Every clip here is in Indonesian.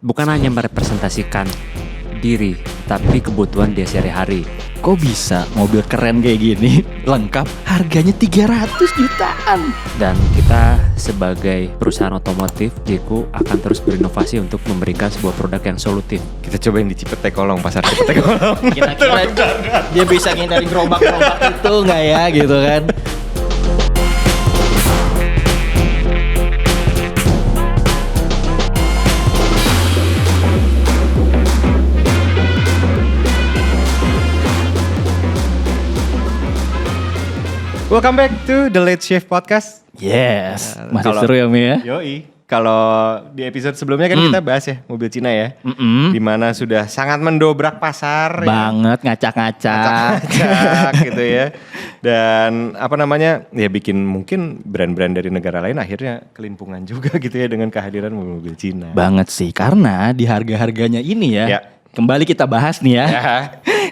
bukan hanya merepresentasikan diri, tapi kebutuhan dia sehari-hari. Kok bisa mobil keren kayak gini, lengkap, harganya 300 jutaan? Dan kita sebagai perusahaan otomotif, Jeku akan terus berinovasi untuk memberikan sebuah produk yang solutif. Kita cobain di Cipete Kolong, pasar Cipete Kolong. Kira-kira dia bisa ngindarin gerobak-gerobak itu nggak ya gitu kan? Welcome back to The Late Shift Podcast. Yes, masih Kalau- seru ya Mi ya? Yoi. Kalau di episode sebelumnya kan kita bahas ya mobil Cina ya. Dimana sudah sangat mendobrak pasar. Banget, ngacak-ngacak. Cak gitu ya. Dan apa namanya, ya bikin mungkin brand-brand dari negara lain akhirnya kelimpungan juga gitu ya dengan kehadiran mobil-mobil Cina. Banget sih, karena di harga-harganya ini ya, Ya. kembali kita bahas nih ya. Ya.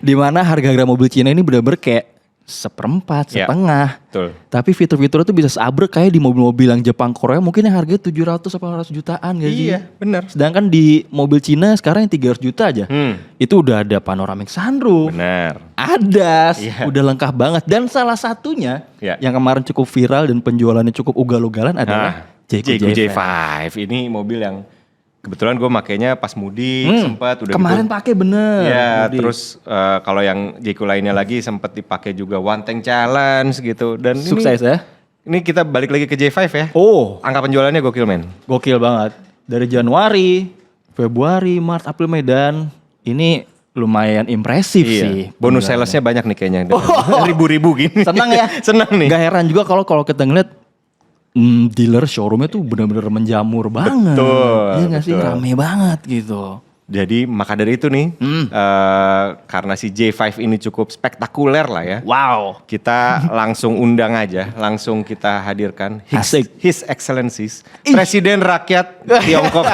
Dimana harga-harga mobil Cina ini bener-bener kayak seperempat, Ya. setengah. Betul. Tapi fitur-fiturnya tuh bisa seabrek kayak di mobil-mobil yang Jepang, Korea mungkin yang harganya 700-800 jutaan gak sih? Iya, benar. Sedangkan di mobil Cina sekarang yang 300 juta aja. Itu udah ada panoramic sunroof. Benar. Ada, Iya. udah lengkap banget. Dan salah satunya Ya. yang kemarin cukup viral dan penjualannya cukup ugal-ugalan adalah Jayco J5. Ini mobil yang kebetulan gue makainya pas mudik sempat udah Kemarin gitu. pakai bener. Ya, Mudik. terus kalau yang Jayco lainnya lagi sempat dipakai juga One Tank Challenge gitu. Dan Sukses ya. Ini kita balik lagi ke J5 ya. Oh, Angka penjualannya gokil men. gokil banget. Dari Januari, Februari, Maret, April, Mei, dan ini lumayan impresif sih. Bonus penjualannya. salesnya banyak nih kayaknya. Ribu-ribu gini. Senang ya? Senang nih. Gak heran juga kalau kita ngeliat dealer showroomnya tuh bener-bener menjamur banget. Betul, Iya gak sih? betul. Rame banget gitu. Jadi maka dari itu nih, karena si J5 ini cukup spektakuler lah ya. Wow. Kita langsung undang aja, langsung kita hadirkan Asik. His Excellencies, Presiden Rakyat Tiongkok.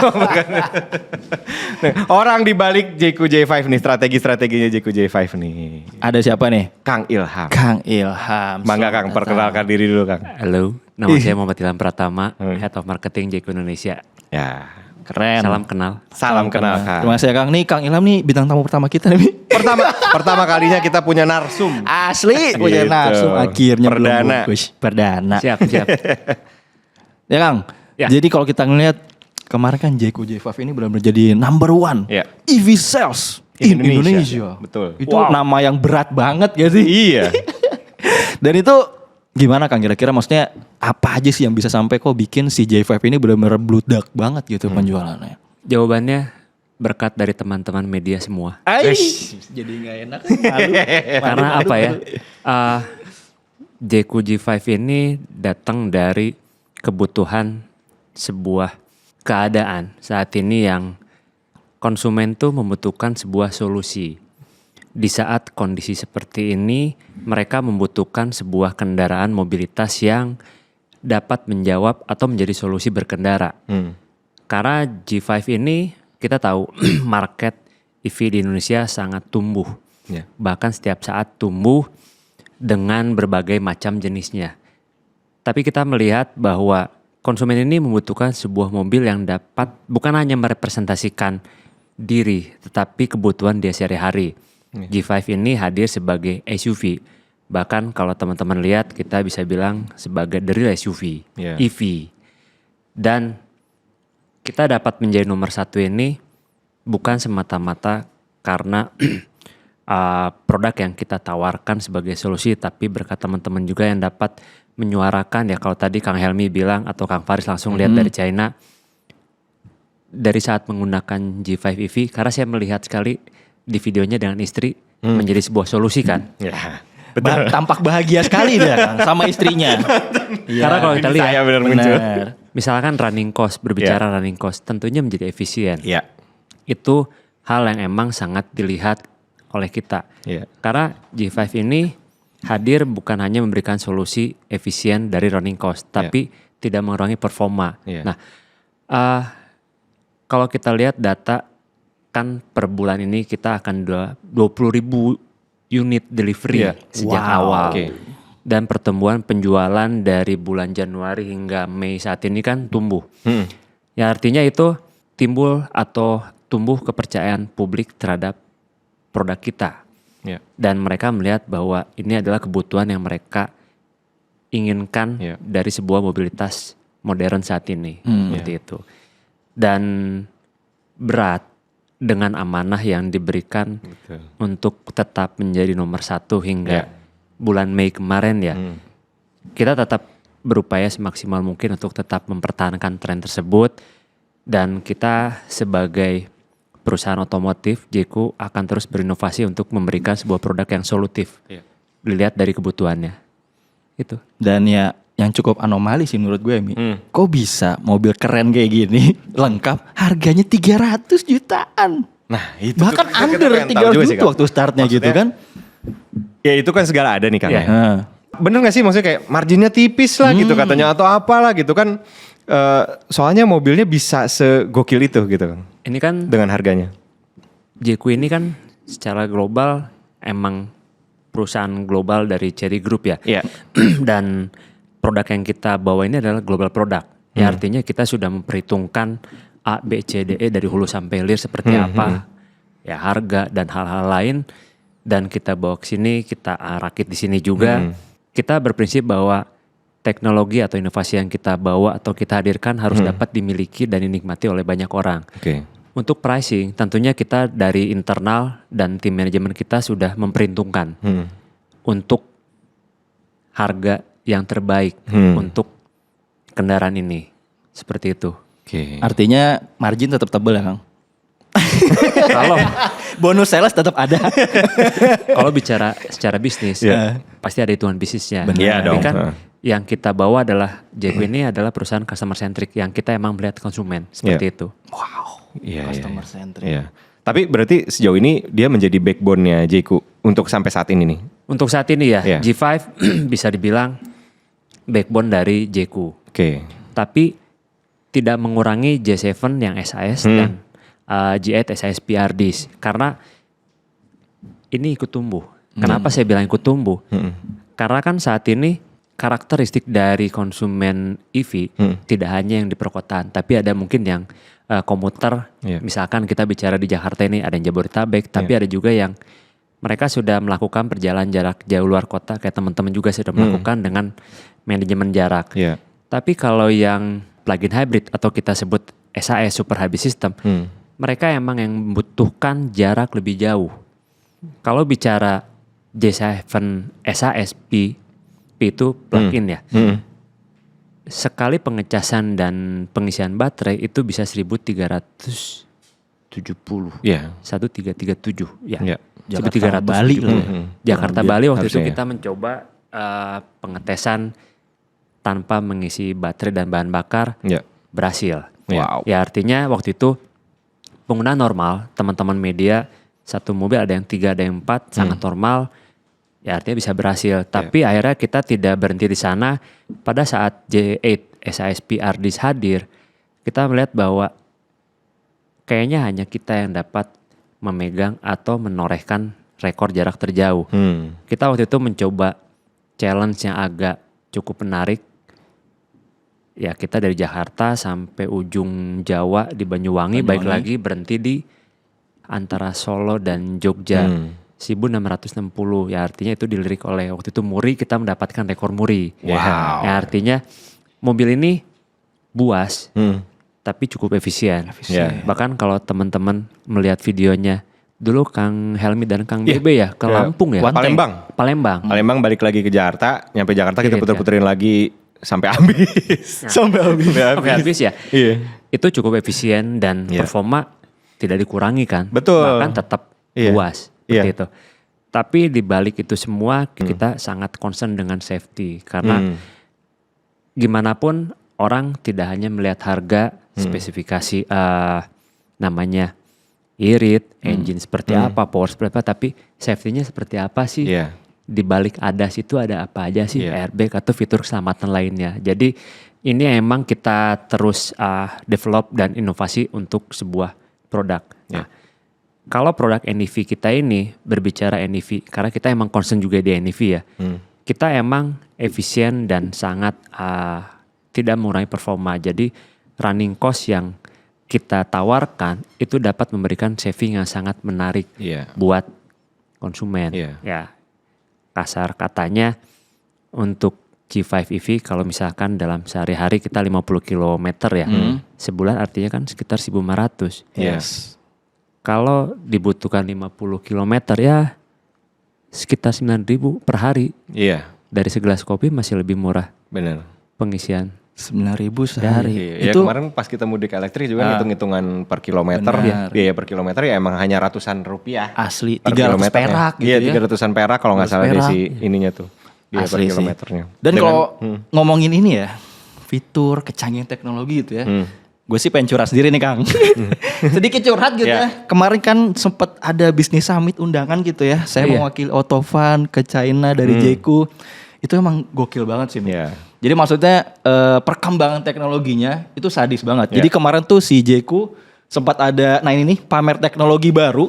Nah, orang di balik Jayco J5 nih, strategi-strateginya Jayco J5 nih. Ada siapa nih? Kang Ilham. Kang Ilham. Bangga Selamat Kang, datang. perkenalkan diri dulu Kang. Halo, nama saya Muhammad Ilham Pratama, Head of Marketing Jeku Indonesia. Ya, Keren. Salam kenal. salam kenal Kang. Terima kasih ya Kang. Nih Kang Ilham nih bintang tamu pertama kita nih. Pertama kalinya kita punya narsum. Asli punya Gitu. narsum akhirnya Perdana. belum bungkus. Perdana. Siap. Ya Kang. Ya. Jadi kalau kita ngeliat kemarin kan Jayco J5 ini benar-benar jadi number one Ya. EV sales in Indonesia. Betul. Itu nama yang berat banget gak sih? Iya. Dan itu gimana Kang kira-kira maksudnya apa aja sih yang bisa sampai kok bikin si J5 ini benar-benar bludak banget gitu penjualannya? Jawabannya berkat dari teman-teman media semua. Jadi gak enak. Karena apa ya? Jayco J5 ini datang dari kebutuhan sebuah keadaan saat ini yang konsumen tuh membutuhkan sebuah solusi. Di saat kondisi seperti ini, mereka membutuhkan sebuah kendaraan mobilitas yang dapat menjawab atau menjadi solusi berkendara. Karena J5 ini kita tahu market EV di Indonesia sangat tumbuh. Ya. Bahkan setiap saat tumbuh dengan berbagai macam jenisnya. Tapi kita melihat bahwa konsumen ini membutuhkan sebuah mobil yang dapat bukan hanya merepresentasikan diri, tetapi kebutuhan dia sehari-hari. J5 ini hadir sebagai SUV. Bahkan kalau teman-teman lihat kita bisa bilang sebagai the real SUV, Yeah. EV. Dan kita dapat menjadi nomor satu ini bukan semata-mata karena produk yang kita tawarkan sebagai solusi, tapi berkat teman-teman juga yang dapat menyuarakan ya, kalau tadi Kang Helmi bilang atau Kang Faris langsung lihat dari China, dari saat menggunakan J5 EV, karena saya melihat sekali di videonya dengan istri menjadi sebuah solusi kan. Ya. Tampak bahagia sekali dia Kang sama istrinya. Karena kalau kita Ini lihat, saya benar muncul. Benar. misalkan running cost, berbicara running cost, tentunya menjadi efisien. Iya. Itu hal yang emang sangat dilihat oleh kita. Iya. Karena J5 ini hadir bukan hanya memberikan solusi efisien dari running cost, tapi tidak mengurangi performa. Iya. Nah, kalau kita lihat data kan per bulan ini kita akan 20.000 unit delivery sejak awal. Oke. Dan pertumbuhan penjualan dari bulan Januari hingga Mei saat ini kan tumbuh. Ya artinya itu timbul atau tumbuh kepercayaan publik terhadap produk kita. Ya. Dan mereka melihat bahwa ini adalah kebutuhan yang mereka inginkan Ya. dari sebuah mobilitas modern saat ini. Seperti itu. Dan berat dengan amanah yang diberikan Betul. untuk tetap menjadi nomor 1 hingga Ya. bulan Mei kemarin ya. Kita tetap berupaya semaksimal mungkin untuk tetap mempertahankan tren tersebut. Dan kita sebagai perusahaan otomotif, JQ akan terus berinovasi untuk memberikan sebuah produk yang solutif. Ya. Dilihat dari kebutuhannya. Itu. Dan ya yang cukup anomali sih menurut gue Mi. Kok bisa mobil keren kayak gini lengkap harganya 300 jutaan. Nah itu Bahkan tuh, kita under pengen tahu 300 juga sih, Kang. waktu startnya gitu Maksudnya, kan. Ya itu kan segala ada nih Kang. Iya. ya. Nah, Bener gak sih maksudnya kayak marginnya tipis lah gitu katanya atau apalah gitu kan. Soalnya mobilnya bisa segokil itu gitu Kang. Ini kan Dengan harganya. JQ ini kan secara global emang perusahaan global dari Chery Group ya. Iya. Dan produk yang kita bawa ini adalah global product. Ya artinya kita sudah memperhitungkan A, B, C, D, E dari hulu sampai hilir seperti apa. Ya harga dan hal-hal lain. Dan kita bawa ke sini, kita rakit di sini juga. Kita berprinsip bahwa teknologi atau inovasi yang kita bawa atau kita hadirkan harus dapat dimiliki dan dinikmati oleh banyak orang. Oke. Untuk pricing, tentunya kita dari internal dan tim manajemen kita sudah memperhitungkan untuk harga yang terbaik untuk kendaraan ini. Seperti itu. Oke. artinya margin tetap tebel ya Kang. Kalau Bonus sales tetap ada. kalau bicara secara bisnis, Iya. pasti ada hitungan bisnisnya. Iya Tapi dong. kan yang kita bawa adalah JQ ini adalah perusahaan customer centric yang kita emang melihat konsumen seperti itu. Iya, Customer iya. centric. Iya. Tapi berarti sejauh ini dia menjadi backbone-nya JQ untuk sampai saat ini nih. Untuk saat ini ya, Iya. G5 bisa dibilang backbone dari JQ. Oke. Tapi tidak mengurangi J7 yang SAS dan G8 SAS PRDs karena ini ikut tumbuh. Kenapa saya bilang ikut tumbuh? Karena kan saat ini karakteristik dari konsumen EV tidak hanya yang di perkotaan, tapi ada mungkin yang komuter. Iya. Misalkan kita bicara di Jakarta ini ada yang Jabodetabek, tapi ada juga yang mereka sudah melakukan perjalanan jarak jauh luar kota, kayak teman-teman juga sudah melakukan dengan manajemen jarak. Iya. Tapi kalau yang plug-in hybrid atau kita sebut SAS Super Hybrid System, mereka emang yang membutuhkan jarak lebih jauh. Kalau bicara J7 SAS P itu plug-in ya. Sekali pengecasan dan pengisian baterai itu bisa 1370. Iya. 1337 ya. Iya. Jakarta Bali lah ya. Jakarta Kurang Bali waktu itu harusnya ya. kita mencoba pengetesan tanpa mengisi baterai dan bahan bakar Iya. berhasil. Wow. Ya artinya waktu itu penggunaan normal teman-teman media satu mobil ada yang 3 ada yang 4 sangat normal. Ya artinya bisa berhasil. Tapi akhirnya kita tidak berhenti di sana. Pada saat J8 SAS PRDs hadir, kita melihat bahwa kayaknya hanya kita yang dapat memegang atau menorehkan rekor jarak terjauh. Kita waktu itu mencoba challenge yang agak cukup menarik. Ya kita dari Jakarta sampai ujung Jawa di Banyuwangi, baik lagi berhenti di antara Solo dan Jogja. 1660 ya artinya itu dilirik oleh waktu itu Muri, kita mendapatkan rekor Muri. Wow. Ya artinya mobil ini buas tapi cukup efisien. Iya. Bahkan kalau teman-teman melihat videonya dulu Kang Helmi dan Kang Iya. Bebe ya ke Iya. Lampung ya. Palembang. Palembang. Balik lagi ke Jakarta, nyampe Jakarta kita Irit, puter-puterin lagi sampai habis. Sampai habis. Sampai habis ya. Iya. Itu cukup efisien dan Iya. performa tidak dikurangi kan. Betul. Bahkan tetap Iya. buas seperti Iya. itu. Tapi di balik itu semua kita sangat concern dengan safety karena gimana pun orang tidak hanya melihat harga, spesifikasi namanya irit, engine seperti apa, power seperti apa, tapi safety-nya seperti apa sih? Iya. Di balik ADAS itu ada apa aja sih, Iya. airbag atau fitur keselamatan lainnya. Jadi ini emang kita terus develop dan inovasi untuk sebuah produk. Nah, kalau produk NEV kita ini berbicara NEV, karena kita emang concern juga di NEV ya. Kita emang efisien dan sangat tidak mengurangi performa. Jadi running cost yang kita tawarkan itu dapat memberikan saving yang sangat menarik Iya. buat konsumen. Iya. Ya, kasar katanya untuk G5 EV kalau misalkan dalam sehari-hari kita 50 km ya, sebulan artinya kan sekitar 1.500. Yes. Kalau dibutuhkan 50 km ya sekitar 9.000 per hari. Iya, Dari segelas kopi masih lebih murah benar. pengisian. 9.000 sehari. Iya, ya kemarin pas kita mudik elektrik juga hitung-hitungan per kilometer, Benar. biaya per kilometer ya emang hanya ratusan rupiah. Asli per 300 kilometer ya. perak gitu Iya, ya. 300-an perak kalau nggak salah 300 di si perak. ininya tuh. Biaya per Asli sih. kilometernya. Dan Dengan- kalau ngomongin ini ya, fitur kecanggihan teknologi gitu ya. Gue sih pengen curhat sendiri nih Kang. Sedikit curhat gitu Ya. ya. Kemarin kan sempat ada bisnis summit undangan gitu ya. Saya Iya. mewakili Autofan ke China dari Jeku. Itu emang gokil banget sih. Mit. Iya. Jadi maksudnya perkembangan teknologinya itu sadis banget. Ya. Jadi kemarin tuh si Jeku sempat ada, nah ini nih pamer teknologi baru.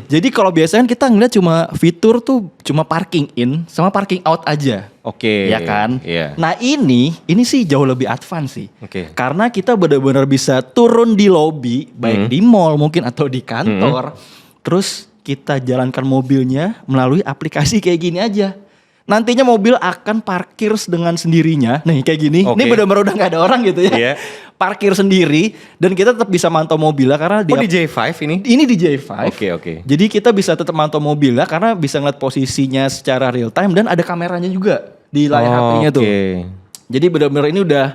Jadi kalau biasanya kita ngeliat cuma fitur tuh cuma parking in sama parking out aja. Oke. Ya kan? Iya. Nah ini sih jauh lebih advance sih. Oke. Karena kita benar-benar bisa turun di lobby, baik di mall mungkin atau di kantor. Terus kita jalankan mobilnya melalui aplikasi kayak gini aja. Nantinya mobil akan parkir dengan sendirinya. Nih kayak gini. Oke. Ini benar-benar udah gak ada orang gitu ya. Iya. Parkir sendiri dan kita tetap bisa mantau mobilnya karena Oh di J5 ini? ini di J5. Oke. Jadi kita bisa tetap mantau mobilnya karena bisa ngeliat posisinya secara real time dan ada kameranya juga di layar HP-nya tuh. Oke. Jadi benar-benar ini udah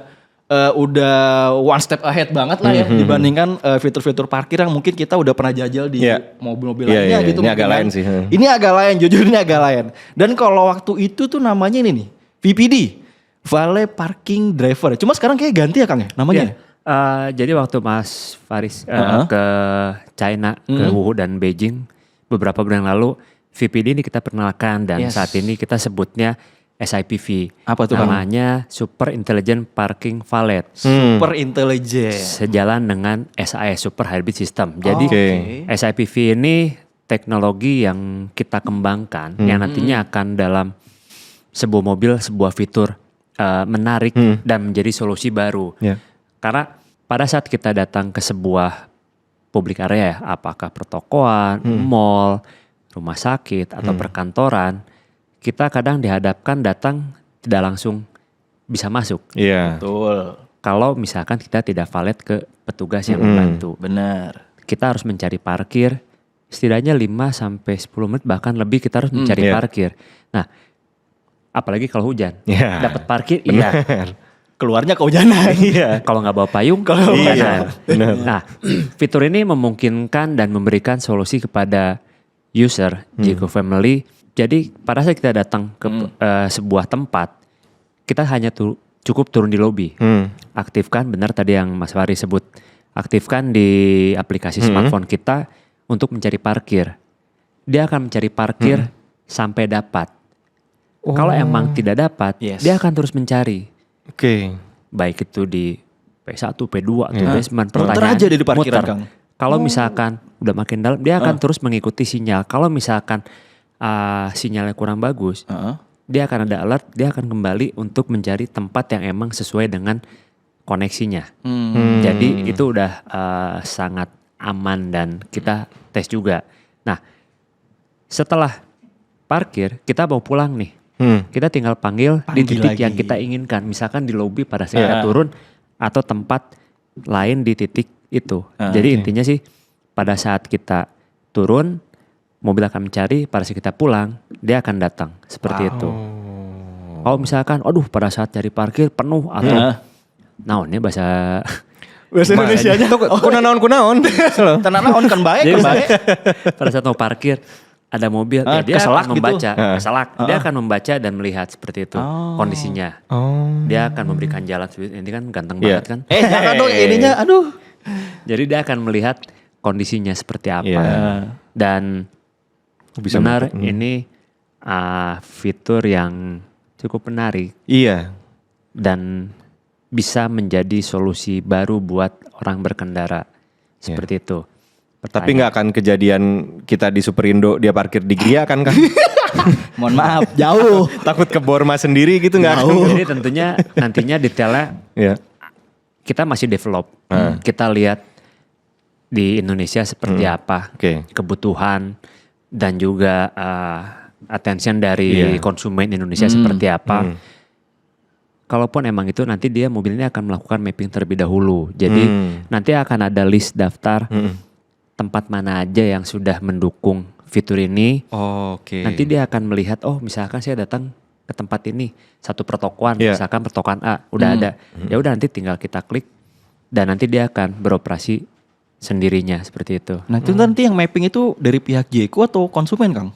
one step ahead banget lah ya dibandingkan fitur-fitur parkir yang mungkin kita udah pernah jajal di Iya. mobil-mobil Iya, lainnya iya, gitu. ini mungkin agak kan. lain sih. Ini agak lain, jujur ini agak lain. Dan kalau waktu itu tuh namanya ini nih, VPD, Valet Parking Driver. Cuma sekarang kayak ganti ya Kang ya namanya. Iya. Jadi waktu Mas Faris ke China, ke Wuhan dan Beijing beberapa bulan lalu, VPD ini kita perkenalkan dan Yes. saat ini kita sebutnya SIPV. Apa tuh, Kang? Namanya Super Intelligent Parking Valet. Super intelligent. Sejalan dengan SIS Super Hybrid System. Jadi Oke. SIPV ini teknologi yang kita kembangkan yang nantinya akan dalam sebuah mobil sebuah fitur menarik dan menjadi solusi baru. Iya. Karena pada saat kita datang ke sebuah public area, apakah pertokoan, mall, rumah sakit atau perkantoran, kita kadang dihadapkan datang tidak langsung bisa masuk. Iya. Betul. Kalau misalkan kita tidak valet ke petugas yang membantu. Benar. Kita harus mencari parkir setidaknya 5 sampai 10 menit bahkan lebih kita harus mencari Iya. parkir. Nah, apalagi kalau hujan. Iya. Dapat parkir iya. Keluarnya kehujanan. Iya. Kalau nggak bawa payung, Kalau Iya, hujanan. benar. Nah, fitur ini memungkinkan dan memberikan solusi kepada user Jiko Family. Jadi pada saat kita datang ke sebuah tempat, kita hanya cukup turun di lobby. Aktifkan, benar tadi yang Mas Fari sebut, aktifkan di aplikasi smartphone kita untuk mencari parkir. Dia akan mencari parkir sampai dapat. Kalau emang tidak dapat, Yes. dia akan terus mencari. Oke. Baik itu di P1, P2 atau Iya. basement. Muter aja di parkiran, muter. Kang. Kalau misalkan udah makin dalam, dia akan terus mengikuti sinyal. Kalau misalkan sinyalnya kurang bagus, Heeh. dia akan ada alert, dia akan kembali untuk mencari tempat yang emang sesuai dengan koneksinya. Jadi itu udah sangat aman dan kita tes juga. Nah, setelah parkir, kita mau pulang nih. Kita tinggal panggil di Panggil titik lagi. yang kita inginkan. Misalkan di lobi pada saat kita Iya. turun atau tempat lain di titik itu. Jadi intinya sih pada saat kita turun, mobil akan mencari, pada saat kita pulang, dia akan datang. Seperti itu. Kalau misalkan, aduh pada saat cari parkir penuh atau naonnya bahasa Bahasa Indonesianya. Kunaon. Tenang on kan baik, Jadi kan baik. pada saat mau parkir ada mobil, dia keselak akan membaca, gitu. keselak. Dia akan membaca dan melihat seperti itu kondisinya. Dia akan memberikan jalan. Ini kan ganteng Iya. banget kan. Jangan dong ininya, aduh. Jadi dia akan melihat kondisinya seperti apa. Iya. Dan Bisa benar ini fitur yang cukup menarik Iya. dan bisa menjadi solusi baru buat orang berkendara. Seperti itu. Tapi nggak akan kejadian kita di Superindo dia parkir di Gria kan? Mohon maaf, jauh. Takut ke Borma sendiri gitu nggak akan? Jadi tentunya nantinya detailnya Iya. kita masih develop. Kita lihat di Indonesia seperti apa, Oke. kebutuhan dan juga attention dari Iya. konsumen Indonesia seperti apa. Kalaupun emang itu nanti dia mobil ini akan melakukan mapping terlebih dahulu. Jadi nanti akan ada list daftar tempat mana aja yang sudah mendukung fitur ini. Oke. Nanti dia akan melihat, oh misalkan saya datang ke tempat ini, satu pertokoan, Iya. misalkan pertokoan A udah ada. Ya udah nanti tinggal kita klik dan nanti dia akan beroperasi sendirinya seperti itu. Nah itu nanti yang mapping itu dari pihak Jeku atau konsumen Kang?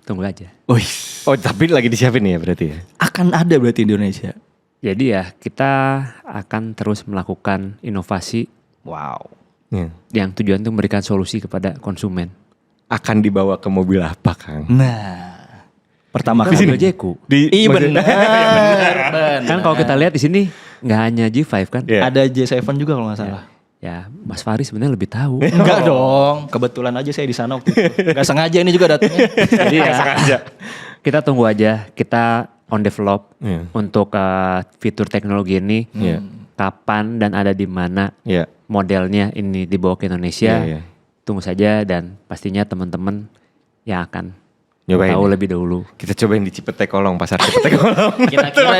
Tunggu aja. Oh tapi lagi disiapin ya berarti ya? Akan ada berarti di Indonesia. Jadi ya kita akan terus melakukan inovasi Wow. Iya. yang tujuan untuk memberikan solusi kepada konsumen. Akan dibawa ke mobil apa Kang? Nah, pertama Kan kali. mobil Jeku. Iya maksudnya- benar. Kan kalau kita lihat di sini nggak hanya G5 kan? Iya. Ada J7 juga kalau nggak salah. Ya Mas Faris sebenarnya lebih tahu. Enggak dong, kebetulan aja saya di sana waktu itu. Enggak sengaja ini juga datangnya. Jadi ya Sengaja. kita tunggu aja. Kita on develop Iya. untuk fitur teknologi ini. Iya. Kapan dan ada di mana Iya. modelnya ini dibawa ke Indonesia. Iya, iya. Tunggu saja dan pastinya teman-teman yang akan Nyobain tahu ya? lebih dahulu. Kita cobain di Cipete Kolong, pasar Cipete Kolong. Kira-kira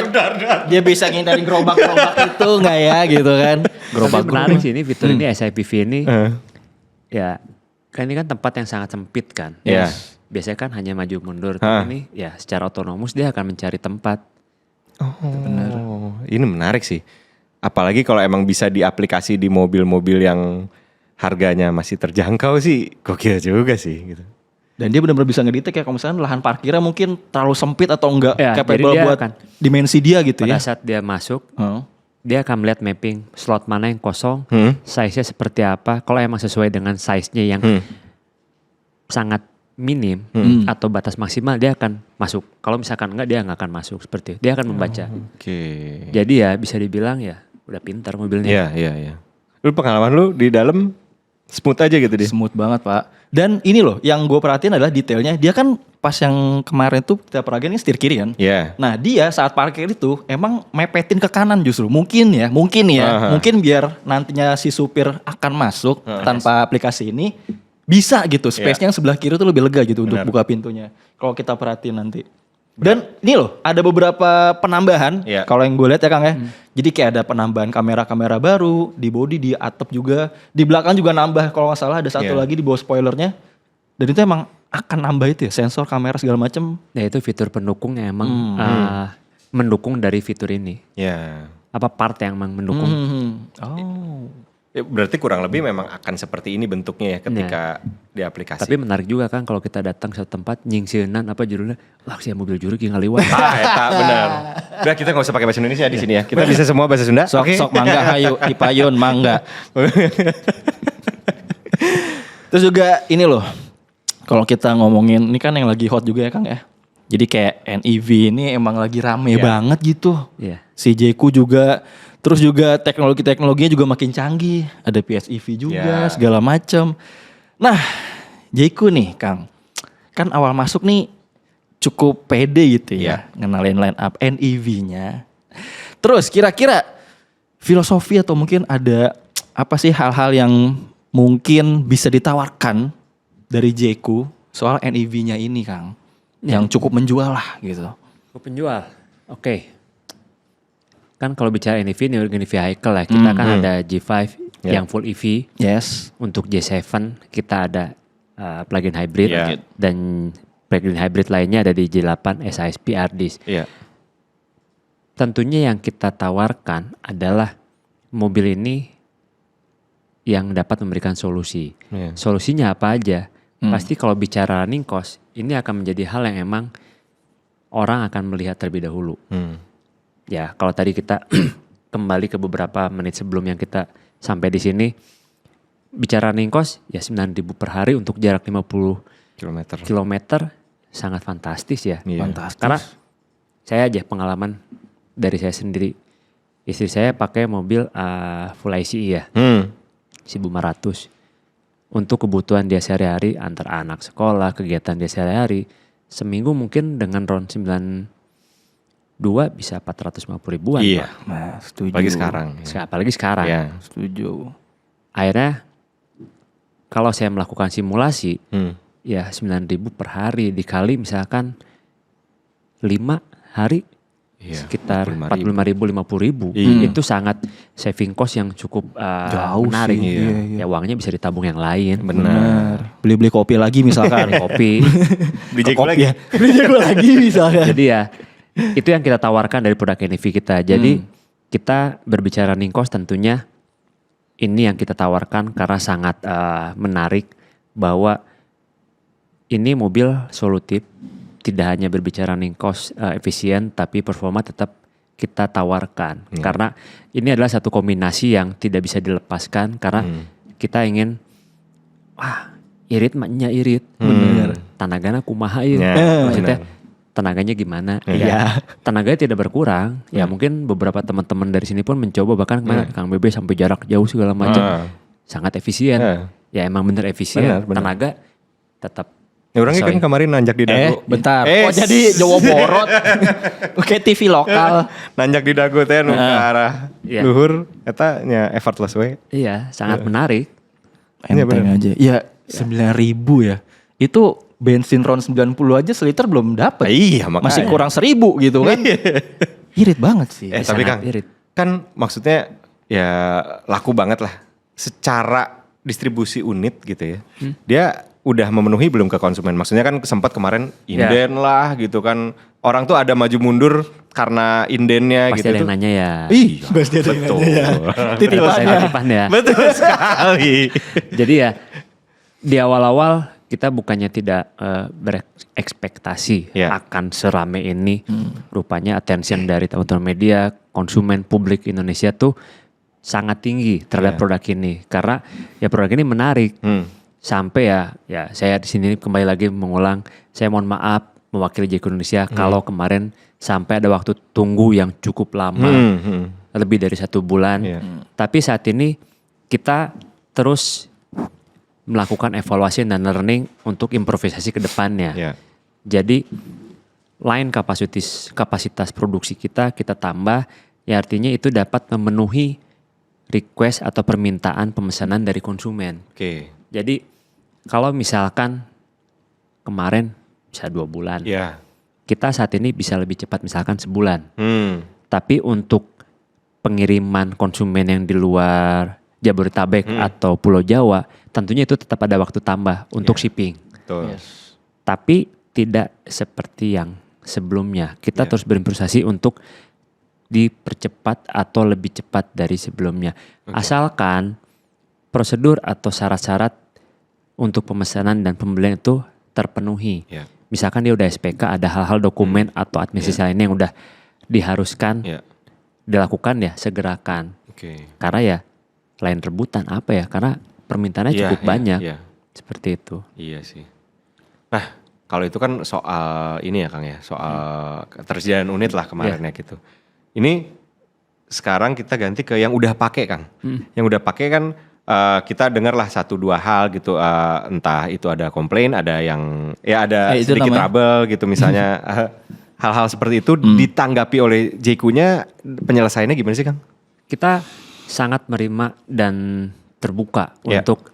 dia bisa ngindarin gerobak-gerobak itu enggak ya gitu kan. Tapi menarik sih ini fitur ini SIPV ini. Eh. Ya kan ini kan tempat yang sangat sempit kan. Iya. Biasanya kan hanya maju mundur. Hah. Tapi ini ya secara otonomus dia akan mencari tempat. Oh, ini menarik sih. Apalagi kalau emang bisa diaplikasi di mobil-mobil yang harganya masih terjangkau sih, gokil juga sih gitu. Dan dia benar-benar bisa ngedetek ya kalau misalnya lahan parkirnya mungkin terlalu sempit atau enggak Ya, capable jadi dia buat akan- dimensi dia gitu Pada ya. saat dia masuk, Oh. dia akan melihat mapping slot mana yang kosong, size-nya seperti apa. Kalau emang sesuai dengan size-nya yang sangat minim atau batas maksimal, dia akan masuk. Kalau misalkan enggak, dia nggak akan masuk seperti itu. Dia akan membaca. Oke. Jadi ya bisa dibilang ya udah pintar mobilnya. Iya, iya, iya. Lu pengalaman lu di dalam smooth aja gitu dia. Smooth banget Pak. Dan ini loh yang gue perhatiin adalah detailnya. Dia kan pas yang kemarin tuh kita peragain ini setir kiri kan. Iya. Nah dia saat parkir itu emang mepetin ke kanan justru. Mungkin ya. Aha. Mungkin biar nantinya si supir akan masuk tanpa aplikasi ini. Bisa gitu. Space-nya yang sebelah kiri tuh lebih lega gitu untuk buka pintunya. Kalau kita perhatiin nanti. Dan ini loh ada beberapa penambahan. Iya. Kalau yang gue lihat ya Kang ya. Jadi kayak ada penambahan kamera-kamera baru. Di body, di atap juga. Di belakang juga nambah. Kalau nggak salah ada satu Iya. lagi di bawah spoilernya. Dan itu emang akan nambah itu ya. Sensor, kamera segala macem. Nah itu fitur pendukung yang emang mendukung dari fitur ini. Iya. Apa part yang emang mendukung. Oh. Ya, berarti kurang lebih memang akan seperti ini bentuknya ya ketika di aplikasi. Tapi menarik juga kan kalau kita datang ke suatu tempat nyingsieunan apa judulnya, lah sih mobil juruk yang ngaliwat. Eta benar. Udah kita nggak usah pakai bahasa Indonesia di sini ya. Kita bisa semua bahasa Sunda. Sok Oke. sok mangga hayu dipayun mangga. Terus juga ini loh. Kalau kita ngomongin ini kan yang lagi hot juga ya Kang ya. Jadi kayak NEV ini emang lagi rame banget gitu. Iya. Si Jeku juga terus juga teknologinya juga makin canggih. Ada PHEV juga Ya. segala macam. Nah, Jeku nih Kang. Kan awal masuk nih cukup pede gitu ya ngenalin line up NEV-nya. Terus kira-kira filosofi atau mungkin ada apa sih hal-hal yang mungkin bisa ditawarkan dari Jeku soal NEV-nya ini Kang? Yang cukup menjual lah gitu. Penjual, oke. Kan kalau bicara NEV ini vehicle ya, kita kan ada G5 yang full EV. Yes. Untuk J7 kita ada plug-in hybrid Ya. dan plug-in hybrid lainnya ada di J8 SISP RDIS. Iya. Tentunya yang kita tawarkan adalah mobil ini yang dapat memberikan solusi. Iya. Solusinya apa aja? Pasti kalau bicara running cost, ini akan menjadi hal yang emang orang akan melihat terlebih dahulu. Ya, kalau tadi kita kembali ke beberapa menit sebelum yang kita sampai di sini, bicara running cost, ya 9.000 per hari untuk jarak 50 Kilometer. kilometer sangat fantastis ya. Iya. Fantastis. Karena saya aja pengalaman dari saya sendiri. Istri saya pakai mobil full ICE ya, 1.500. Untuk kebutuhan dia sehari-hari, antar anak sekolah, kegiatan dia sehari-hari, seminggu mungkin dengan round 92 bisa 450 ribuan. Iya. Pak. Nah, setuju. Apalagi sekarang. Apalagi sekarang. Iya. Setuju. akhirnya kalau saya melakukan simulasi, Hmm. ya 9.000 per hari dikali misalkan 5 hari Iya, sekitar 45.000. 45.000 50.000. Iya. Itu sangat saving cost yang cukup Jauh menarik. sih, iya. Ya uangnya bisa ditabung yang lain. Benar. Beli-beli kopi lagi misalkan. Kopi. Beli jago Kopi lagi. ya. Beli jago lagi misalkan. Jadi ya itu yang kita tawarkan dari produk NIV kita. Jadi kita berbicara running cost tentunya ini yang kita tawarkan karena sangat menarik bahwa ini mobil solutif, tidak hanya berbicara running cost efisien, tapi performa tetap kita tawarkan. Karena ini adalah satu kombinasi yang tidak bisa dilepaskan karena kita ingin, irit maknya irit, bener. Tenaganya kumaha ya. Ya, Maksudnya benar. tenaganya gimana? Iya. Ya, tenaganya tidak berkurang. Ya mungkin beberapa teman-teman dari sini pun mencoba bahkan kemarin Kang Bebe sampai jarak jauh segala macam. Sangat efisien. Ya emang bener efisien. Benar. Tenaga tetap. Ya orangnya kan sesuai. kemarin nanjak di dagu. Bentar. Oh jadi Jawa Borot. Oke TV lokal. Nanjak di dagu teh nu ke arah Iya. luhur eta nya effortless we. Iya, sangat menarik. Enteng aja. Ya 9.000 ya. Itu bensin ron 90 aja seliter belum dapat. Iya, makanya. Masih kurang 1.000 gitu kan. Irit banget sih. Tapi sangat Kang, irit. kan maksudnya ya laku banget lah. Secara distribusi unit gitu ya. Dia udah memenuhi belum ke konsumen? Maksudnya kan sempat kemarin inden lah gitu kan. Orang tuh ada maju mundur karena indennya Pasti gitu ada yang tuh. nanya ya. Iya, Pasti ada yang betul. nanya ya. Saya titipan ya. Betul sekali. Jadi ya di awal-awal kita bukannya tidak berekspektasi Ya. akan serame ini. Rupanya attention dari teman-teman media, konsumen publik Indonesia tuh sangat tinggi terhadap produk ini. Karena ya produk ini menarik. Sampai ya saya di sini kembali lagi mengulang, saya mohon maaf mewakili JEK Indonesia kalau kemarin sampai ada waktu tunggu yang cukup lama, lebih dari 1 bulan. Iya. Tapi saat ini kita terus melakukan evaluasi dan learning untuk improvisasi ke depannya. Ya. Jadi line kapasitas produksi kita tambah, ya artinya itu dapat memenuhi request atau permintaan pemesanan dari konsumen. Oke. Jadi kalau misalkan kemarin bisa 2 bulan, Ya. kita saat ini bisa lebih cepat misalkan sebulan. Hmm. Tapi untuk pengiriman konsumen yang di luar Jabodetabek atau Pulau Jawa, tentunya itu tetap ada waktu tambah untuk shipping. Betul. Tapi tidak seperti yang sebelumnya. Kita terus berimprovisasi untuk dipercepat atau lebih cepat dari sebelumnya. Asalkan prosedur atau syarat-syarat untuk pemesanan dan pembelian itu terpenuhi. Ya. Misalkan dia udah SPK, ada hal-hal dokumen atau administrasi lainnya yang udah diharuskan Ya. dilakukan ya segerakan. Oke. Karena ya lain rebutan apa ya? Karena permintaannya cukup banyak. Iya. Seperti itu. Iya sih. Nah, kalau itu kan soal ini ya Kang ya, soal ketersediaan unit lah kemarin ya gitu. Ini sekarang kita ganti ke yang udah pakai Kang. Yang udah pakai kan kita dengarlah 1-2 hal gitu, entah itu ada komplain, ada yang ya ada itu sedikit namanya. trouble gitu misalnya. Hal-hal seperti itu ditanggapi oleh JQ-nya, penyelesaiannya gimana sih Kang? Kita sangat menerima dan terbuka Ya. untuk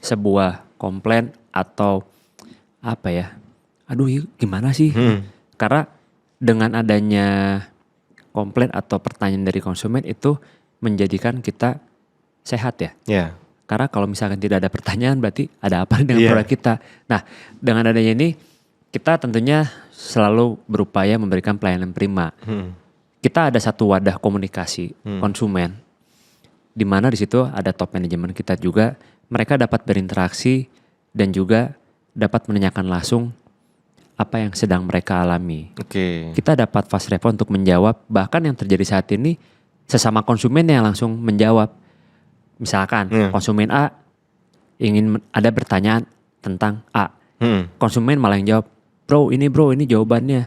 sebuah komplain atau apa ya? Aduh, gimana sih? Karena dengan adanya komplain atau pertanyaan dari konsumen itu menjadikan kita sehat ya. Ya. Karena kalau misalkan tidak ada pertanyaan berarti ada apa dengan Iya. produk kita. Nah, dengan adanya ini kita tentunya selalu berupaya memberikan pelayanan prima. Kita ada satu wadah komunikasi konsumen, di mana di situ ada top manajemen kita juga. Mereka dapat berinteraksi dan juga dapat menanyakan langsung apa yang sedang mereka alami. Oke. Kita dapat fast response untuk menjawab. Bahkan yang terjadi saat ini sesama konsumen yang langsung menjawab. Misalkan konsumen A ingin ada pertanyaan tentang A. Konsumen malah yang jawab, bro ini jawabannya.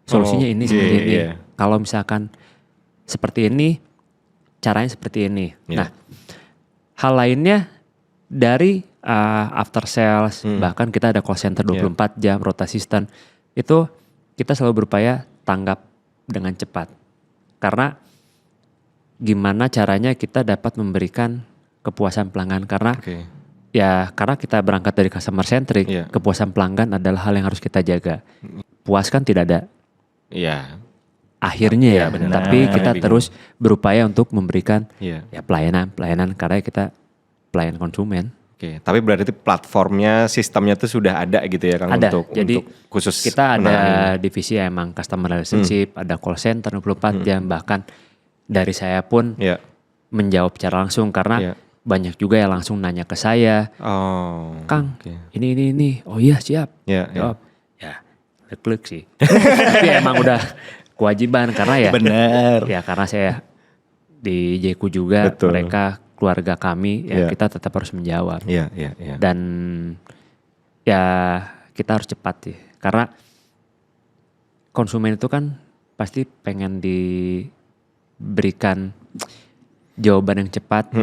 Solusinya ini Oke, seperti ini. iya. Kalau misalkan seperti ini, caranya seperti ini. Iya. Nah, hal lainnya dari after sales, bahkan kita ada call center 24 jam, rotasi stand. Itu kita selalu berupaya tanggap dengan cepat. Karena gimana caranya kita dapat memberikan kepuasan pelanggan karena Oke. ya karena kita berangkat dari customer centric, Iya. kepuasan pelanggan adalah hal yang harus kita jaga. Puas kan tidak ada Iya. akhirnya ya, benar. tapi kita Bingung. terus berupaya untuk memberikan Iya. ya pelayanan karena kita pelayan konsumen. Oke, tapi berarti sistemnya tuh sudah ada gitu ya Kang Ada, untuk jadi khusus kita ada menangani. divisi yang emang customer relationship, ada call center 24 jam, bahkan dari saya pun Iya. menjawab secara langsung karena Iya. banyak juga yang langsung nanya ke saya, Oh. Kang, Oke. ini, oh iya siap, Iya, iya. jawab, ya klik sih, tapi emang udah kewajiban karena ya, Bener. ya karena saya di JQ juga, Betul. mereka keluarga kami, ya Iya. kita tetap harus menjawab. Iya, iya, iya. Dan ya kita harus cepat sih. Karena konsumen itu kan pasti pengen diberikan jawaban yang cepat.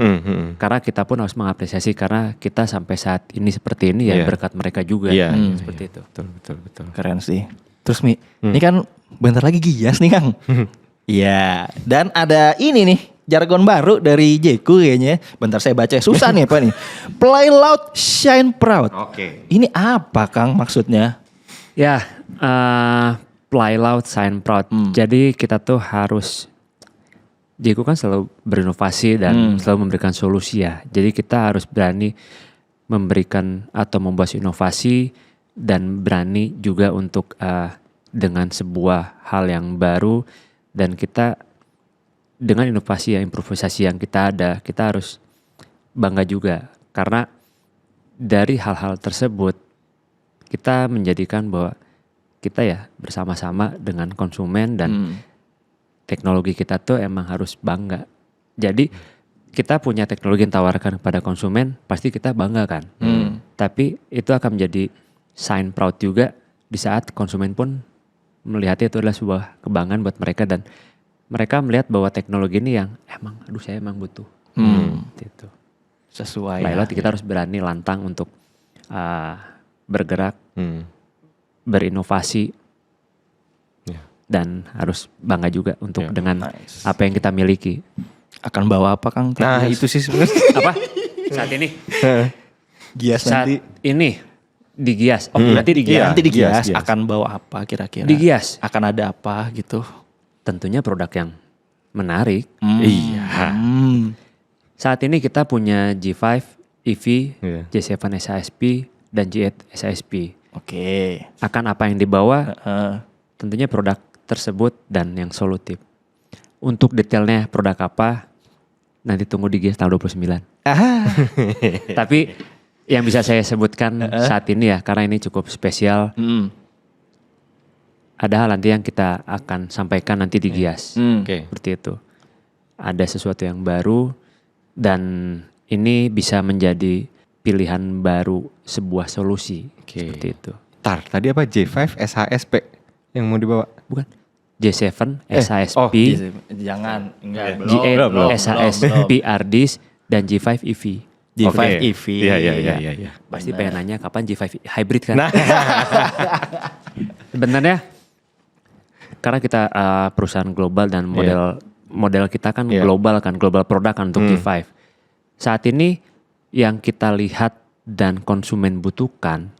Karena kita pun harus mengapresiasi karena kita sampai saat ini seperti ini ya Iya. berkat mereka juga. Iya, Seperti itu. Betul, betul, betul. Keren sih. Terus Mi, ini kan bentar lagi Gias nih Kang. Iya, dan ada ini nih jargon baru dari Jeku kayaknya. Bentar saya baca, susah nih apa nih. Play loud, shine proud. Oke. Ini apa Kang maksudnya? Ya, play loud, sign proud. Jadi kita tuh harus, Jiku kan selalu berinovasi dan selalu memberikan solusi ya. Jadi kita harus berani memberikan atau membuat inovasi dan berani juga untuk dengan sebuah hal yang baru dan kita dengan inovasi improvisasi yang kita ada, kita harus bangga juga karena dari hal-hal tersebut kita menjadikan bahwa kita ya bersama-sama dengan konsumen dan teknologi kita tuh emang harus bangga. Jadi kita punya teknologi yang tawarkan kepada konsumen, pasti kita bangga kan. Tapi itu akan menjadi sign proud juga di saat konsumen pun melihatnya itu adalah sebuah kebanggaan buat mereka dan mereka melihat bahwa teknologi ini yang emang, aduh saya emang butuh. Gitu. Sesuai. Lalu kita harus berani lantang untuk bergerak, berinovasi, dan harus bangga juga untuk dengan Nice. apa yang kita miliki. Akan bawa apa Kang? Nah, Gias? itu sih sebenarnya. Apa? Saat ini? Gias Saat nanti. ini digias. Oh, berarti digias. Iya. Nanti di Gias Gias. akan bawa apa kira-kira? Di Gias. Akan ada apa gitu? Tentunya produk yang menarik. Iya. Saat ini kita punya G5 EV, Iya. J7 SISP, dan G8 SISP. Oke. Akan apa yang dibawa? Heeh. Tentunya produk tersebut dan yang solutif. Untuk detailnya produk apa, nanti tunggu di Gias tanggal 29. Tapi yang bisa saya sebutkan saat ini ya, karena ini cukup spesial, ada hal nanti yang kita akan sampaikan nanti di Gias. Oke. Seperti itu. Ada sesuatu yang baru dan ini bisa menjadi pilihan baru sebuah solusi. Oke. Seperti itu. Tar, tadi apa J5 SHSP yang mau dibawa? Bukan. J7 SISP, oh, Jangan, enggak G8 belum. SISP RDs dan G5 EV. G5 Oke. EV. Iya, iya, iya, iya, iya. Pasti pengen nanya kapan G5 hybrid kan? Nah. Sebenarnya karena kita perusahaan global dan model kita kan Iya. global kan, global produk kan untuk G5. Saat ini yang kita lihat dan konsumen butuhkan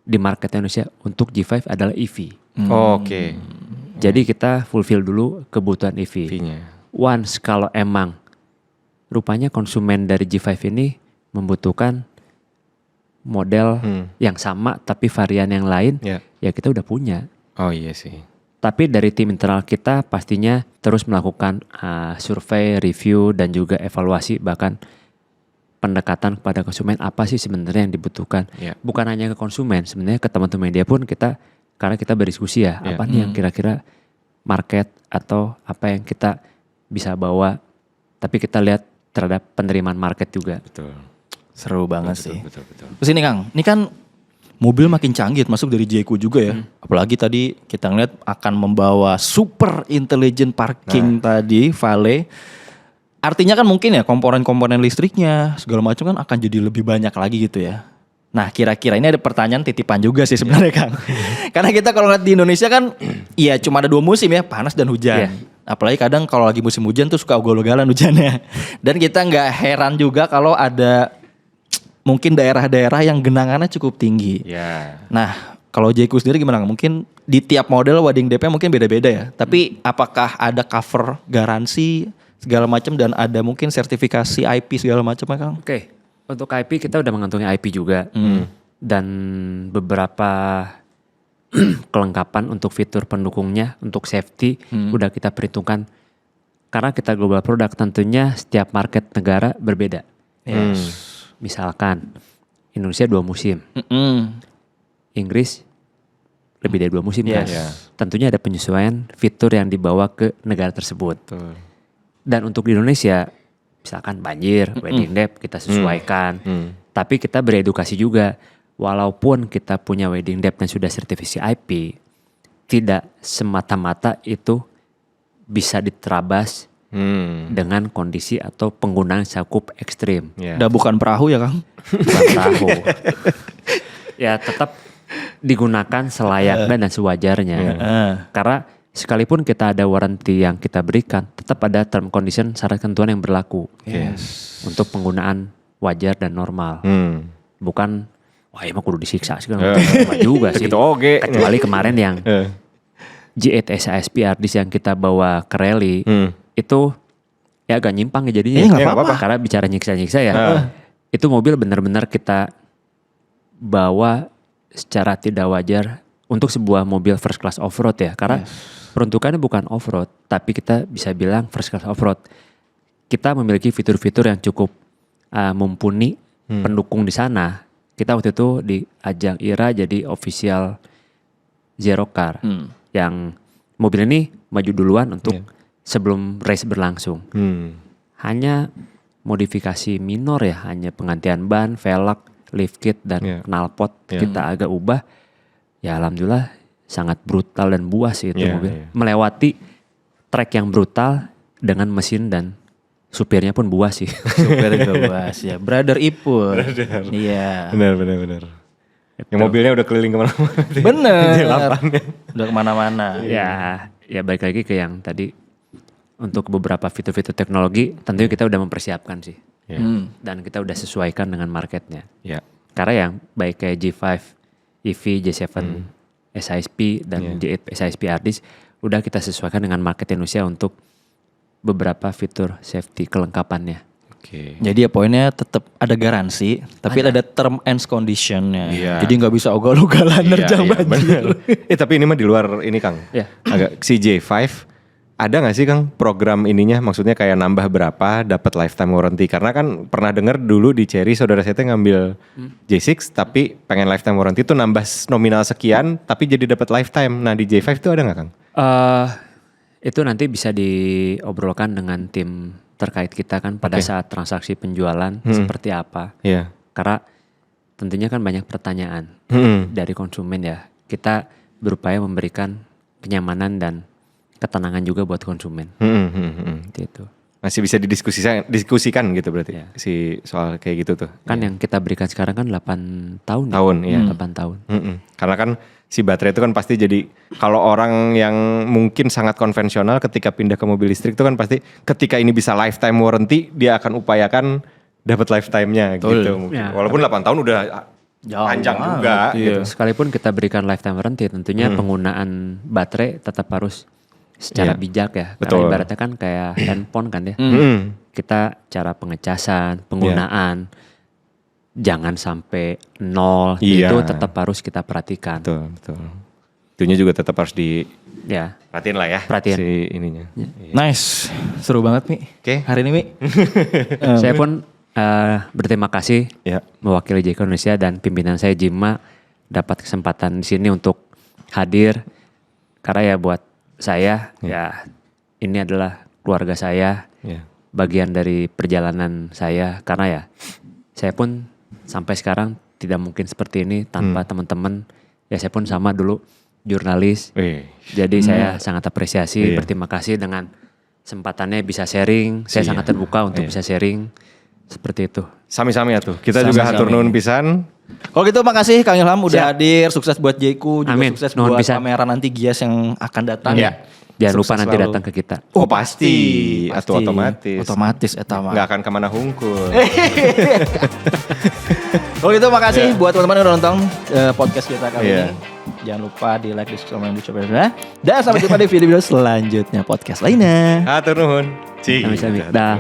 di market Indonesia untuk G5 adalah EV. Oke. Jadi kita fulfill dulu kebutuhan EV. EV-nya. Once kalau emang rupanya konsumen dari G5 ini membutuhkan model yang sama tapi varian yang lain, Ya. ya kita udah punya. Oh iya sih. Tapi dari tim internal kita pastinya terus melakukan survei, review, dan juga evaluasi bahkan pendekatan kepada konsumen apa sih sebenarnya yang dibutuhkan. Ya. Bukan hanya ke konsumen, sebenarnya ke teman-teman media pun karena kita berdiskusi ya, Ya. apa nih yang kira-kira market atau apa yang kita bisa bawa. Tapi kita lihat terhadap penerimaan market juga. Betul. Seru banget sih. Betul, betul. Terus ini Kang, ini kan mobil makin canggih masuk dari Jeku juga ya. Apalagi tadi kita ngeliat akan membawa super intelligent parking tadi, Vale. Artinya kan mungkin ya komponen-komponen listriknya segala macam kan akan jadi lebih banyak lagi gitu ya. Nah kira-kira ini ada pertanyaan titipan juga sih sebenarnya Kang. Karena kita kalau ngeliat di Indonesia kan iya cuma ada 2 musim ya, panas dan hujan. Iya. Apalagi kadang kalau lagi musim hujan tuh suka ugal-ugalan hujannya. Dan kita nggak heran juga kalau ada mungkin daerah-daerah yang genangannya cukup tinggi. Ya. Nah, kalau Jayku sendiri gimana? Mungkin di tiap model wedding DP mungkin beda-beda ya. Tapi apakah ada cover garansi segala macam dan ada mungkin sertifikasi IP segala macam ya Kang? Oke, untuk IP kita udah mengantongi IP juga. Dan beberapa kelengkapan untuk fitur pendukungnya, untuk safety udah kita perhitungkan. Karena kita global product, tentunya setiap market negara berbeda. Misalkan Indonesia 2 musim, Inggris lebih dari 2 musim kan. Tentunya ada penyesuaian fitur yang dibawa ke negara tersebut. Betul. Dan untuk di Indonesia, misalkan banjir, wedding dep kita sesuaikan. Tapi kita beredukasi juga. Walaupun kita punya wedding dep dan sudah sertifikasi IP, tidak semata-mata itu bisa diterabas dengan kondisi atau penggunaan cukup ekstrim. Udah bukan perahu ya Kang? Bukan perahu. Ya tetap digunakan selayaknya dan sewajarnya. Karena sekalipun kita ada warranty yang kita berikan, tetap ada term condition syarat ketentuan yang berlaku untuk penggunaan wajar dan normal. Bukan wah emang kudu disiksa sih kan. Juga sih. Gitu, oke. Kecuali kemarin yang G8 SISP Ardis yang kita bawa ke rally itu ya agak nyimpang ya jadinya. Nggak apa-apa. Karena bicara nyiksa-nyiksa ya. Itu mobil benar-benar kita bawa secara tidak wajar untuk sebuah mobil first class off-road ya. Karena peruntukannya bukan off-road, tapi kita bisa bilang first class off-road. Kita memiliki fitur-fitur yang cukup mumpuni pendukung di sana. Kita waktu itu di ajang IRA jadi official Zero Car. Yang mobil ini maju duluan untuk sebelum race berlangsung. Hanya modifikasi minor ya, hanya penggantian ban, velg, lift kit dan knalpot kita agak ubah. Ya alhamdulillah sangat brutal dan buas sih itu mobil. Melewati track yang brutal dengan mesin dan supirnya pun buas sih. Supir juga buas ya. Brother Ipul. Iya. Benar. Yang mobilnya udah keliling kemana-mana. Bener. Udah kemana-mana. Ya balik lagi ke yang tadi. Untuk beberapa fitur-fitur teknologi tentunya kita udah mempersiapkan sih. Dan kita udah sesuaikan dengan marketnya. Karena yang baik kayak G5, EV, J7, SISP dan G8 SISP Ardis udah kita sesuaikan dengan market Indonesia untuk beberapa fitur safety kelengkapannya. Jadi ya poinnya tetap ada garansi, tapi ada term and conditionnya. Jadi nggak bisa ugal-ugalan nerjang banjir. Tapi ini mah di luar ini Kang. Agak si J5 ada nggak sih Kang program ininya? Maksudnya kayak nambah berapa dapat lifetime warranty? Karena kan pernah dengar dulu di Cherry saudara saya ngambil J6 tapi pengen lifetime warranty itu nambah nominal sekian tapi jadi dapat lifetime. Nah di J5 itu ada nggak Kang? Itu nanti bisa diobrolkan dengan tim terkait kita kan pada saat transaksi penjualan seperti apa. Karena tentunya kan banyak pertanyaan dari konsumen ya. Kita berupaya memberikan kenyamanan dan ketenangan juga buat konsumen. Gitu. Masih bisa didiskusikan gitu berarti si soal kayak gitu tuh. Kan yang kita berikan sekarang kan 8 tahun. 8 tahun. Karena kan si baterai itu kan pasti jadi kalau orang yang mungkin sangat konvensional ketika pindah ke mobil listrik itu kan pasti ketika ini bisa lifetime warranty dia akan upayakan dapat lifetime-nya gitu mungkin. Walaupun 8 tahun udah panjang juga gitu. Sekalipun kita berikan lifetime warranty tentunya penggunaan baterai tetap harus secara bijak ya. Karena ibaratnya kan kayak handphone kan ya. Kita cara pengecasan, penggunaan jangan sampai 0 itu tetap harus kita perhatikan. Betul. Itunya juga tetap harus perhatiin lah ya. Perhatiin. Si ininya. Nice. Seru banget Mi. Hari ini Mi. Saya pun berterima kasih mewakili Jayco Indonesia dan pimpinan saya Jima dapat kesempatan di sini untuk hadir. Karena ya buat saya ya ini adalah keluarga saya. Bagian dari perjalanan saya karena ya saya pun sampai sekarang tidak mungkin seperti ini tanpa teman-teman. Ya saya pun sama dulu jurnalis. Jadi saya sangat apresiasi, berterima kasih dengan kesempatannya bisa sharing. Saya sangat terbuka untuk bisa sharing seperti itu. Sami-sami ya tuh. Kita juga hatur nuhun pisan. Kalau gitu makasih Kang Ilham udah hadir. Sukses buat Jayco, juga Amin. sukses Nuhun buat pisan. kamera nanti Gias yang akan datang. Jangan lupa Sukses nanti selalu. datang ke kita. Oh pasti. Atau otomatis. Otomatis eta mah. Nggak akan kemana hungkul. Kalau gitu makasih buat teman-teman yang udah nonton podcast kita kali Iya. ini. Jangan lupa di like, di subscribe, dan di share. Dan sampai jumpa di video-video selanjutnya podcast lainnya. Hatur nuhun. Sami-sami. Dah.